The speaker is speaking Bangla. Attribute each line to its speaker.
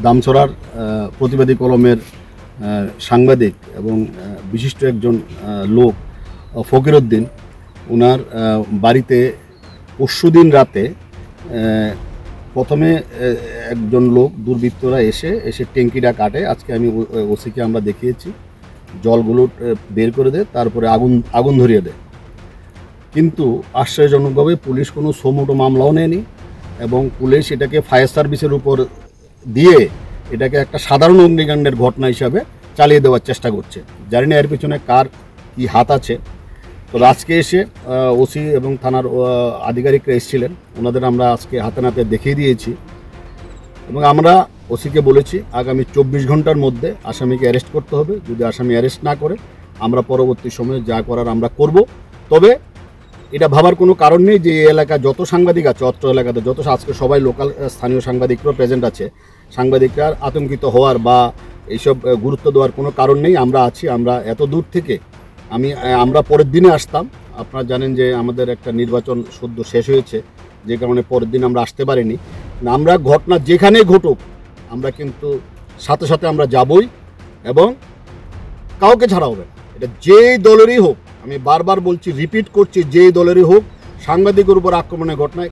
Speaker 1: দামছড়ার প্রতিবাদী কলমের সাংবাদিক এবং বিশিষ্ট একজন লোক ফকিরউদ্দিন, ওনার বাড়িতে পরশুদিন রাতে প্রথমে একজন লোক দুর্বৃত্তরা এসে ট্যাঙ্কিটা কাটে। আজকে আমি ওসিকে আমরা দেখিয়েছি, জলগুলো বের করে দেয়, তারপরে আগুন ধরিয়ে দেয়। কিন্তু আশ্চর্যজনকভাবে পুলিশ কোনো সোমোটো মামলাও নেয়নি এবং পুলিশ এটাকে ফায়ার সার্ভিসের উপর দিয়ে এটাকে একটা সাধারণ অগ্নিকাণ্ডের ঘটনা হিসাবে চালিয়ে দেওয়ার চেষ্টা করছে। জানি না এর পিছনে কার কি হাত আছে। তো আজকে এসে ওসি এবং থানার আধিকারিকরা এসেছিলেন, ওনাদের আমরা আজকে হাতে নাতে দেখিয়ে দিয়েছি এবং আমরা ওসিকে বলেছি আগামী 24 ঘন্টার মধ্যে আসামিকে অ্যারেস্ট করতে হবে। যদি আসামি অ্যারেস্ট না করে আমরা পরবর্তী সময়ে যা করার আমরা করব। তবে এটা ভাবার কোনো কারণ নেই যে এই এলাকা যত সাংবাদিক আছে, অত্র এলাকাতে যত আজকে সবাই লোকাল স্থানীয় সাংবাদিকরাও প্রেজেন্ট আছে, সাংবাদিকরা আতঙ্কিত হওয়ার বা এইসব গুরুত্ব দেওয়ার কোনো কারণ নেই। আমরা আছি, আমরা এত দূর থেকে আমরা পরের দিনে আসতাম। আপনারা জানেন যে আমাদের একটা নির্বাচন সদ্য শেষ হয়েছে, যে কারণে পরের দিন আমরা আসতে পারিনি। আমরা ঘটনা যেখানেই ঘটুক আমরা কিন্তু সাথে সাথে আমরা যাবই এবং কাউকে ছাড়া হবে না। এটা যেই দলেরই হোক, আমি বারবার বলছি, রিপিট করছি, যেই দলেরই হোক, সাংবাদিকের উপর আক্রমণের ঘটনায়